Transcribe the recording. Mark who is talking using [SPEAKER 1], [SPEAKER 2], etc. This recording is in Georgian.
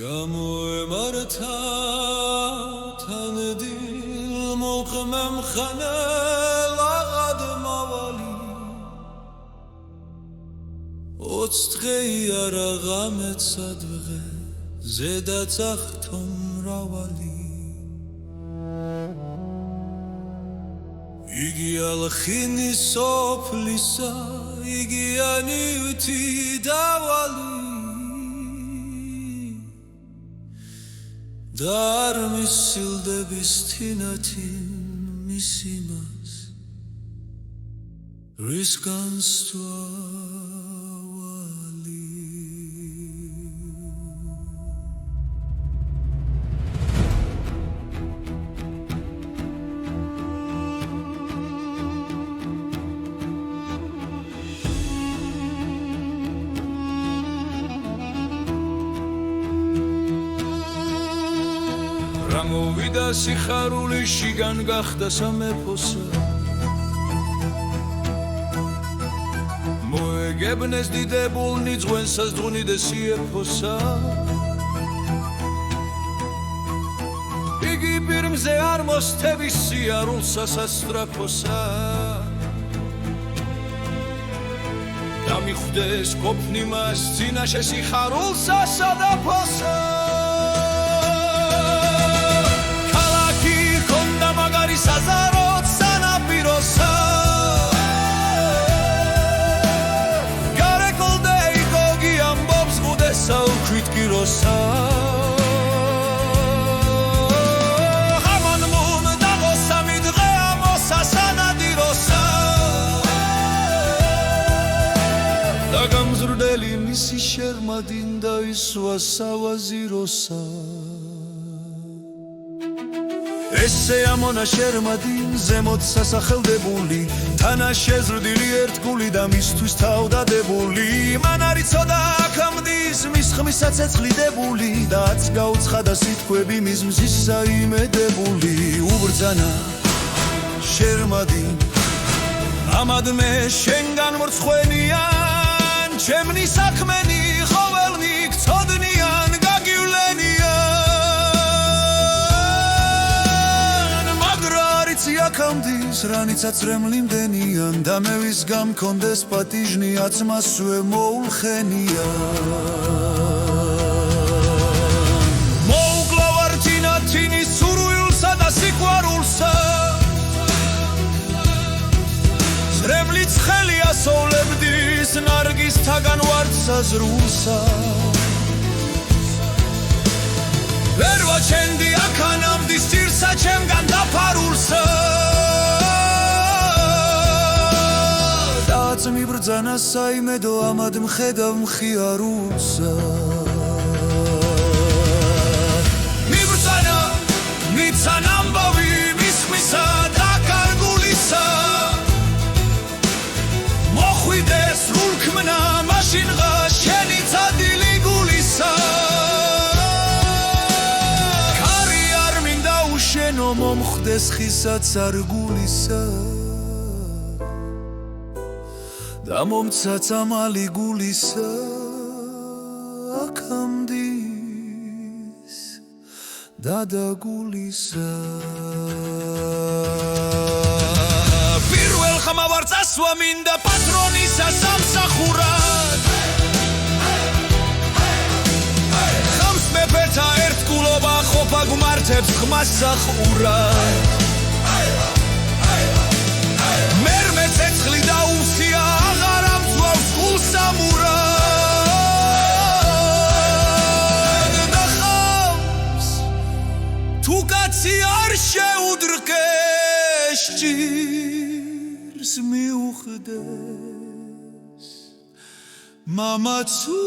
[SPEAKER 1] გამოემართა თანდილ მოყმემ ხანელ აღად მავალი ოც დღეიარა ღამეცა დღე ზედაც ახთო მრავალი იგი ალხინი სოფლისა იგი ანივთი დავალი და არ მისილდების თინათინ მის იმას რის განსწვავალი რა მოვიდა სიხარული შიგან გახდა სამეფოსა მოეგებნეს დიდებულნი ძღვენსას ძღვნიდეს იეფოსა იგი პირმზე არ მოსთების სიარულსა სასწრაფოსა დამიხვდეს ყოფნი მას წინაშე სიხარულსა სადაფოსა საზაროთ სანაპიროსა გარეკოლდე იგოგი ამბობს მუდესა უქვით გიროსა ამან მუნ დაღოსა მიდღე ამოსა სანადიროსა და გამზრდელი მისი შერმადინდა ისვა სავაზიროსა ესე ამონა შერმადინ ზემოთ სასახელდებული თანა შეზრდილი ერთგული და მისთვის თავდადებული მან არ იცოდა აქამდის მის ხმისა ცეცხლიდებული და აც გაუცხადა სიტყვები მის მზისა იმედებული უბრძანა შერმადინ ამადმე შენგან მორცხვენიან ჩემნი საქმენი ხოველნი გწოდნიან აქამდის რანიცაც რემლიმდენიან და მე ვის გამქონდეს პატიჟნი აცმასვე მოულხენიან მოუკლა ვარ თინათინის სურვილსა და სიყვარულსა რემლიც ხელი ასოვლებდის ნარგისთაგან ვარ საზრულსა ვერ ვაჩენდი აქანამდის ძირსა ჩემგან დაფარულსა დაც მიბრძანა საიმედო ამად მხედავ მხიარულსა მიბრძანა მიცან ამბავი მის ხმისა და კარგულისა მოხვიდეს სრულქმნა მაშინღა შენი წადილი გულისა შენო მომხდეს ხისაც არგულისა და მომცა წამალი გულისა აქამდის დადაგულისა პირველ ხმა ვარ წასვა მინდა პატრონისა სამსახურად მეფეთა ერთგულობა ყოფა გმართებს ხმას სახურად მერმე ცეცხლი დაუსია აღარ ამწვავს გულსამურად და ხავს თუ კაცი არ შეუდრკეს ჭირს მიუხდეს მამაცუ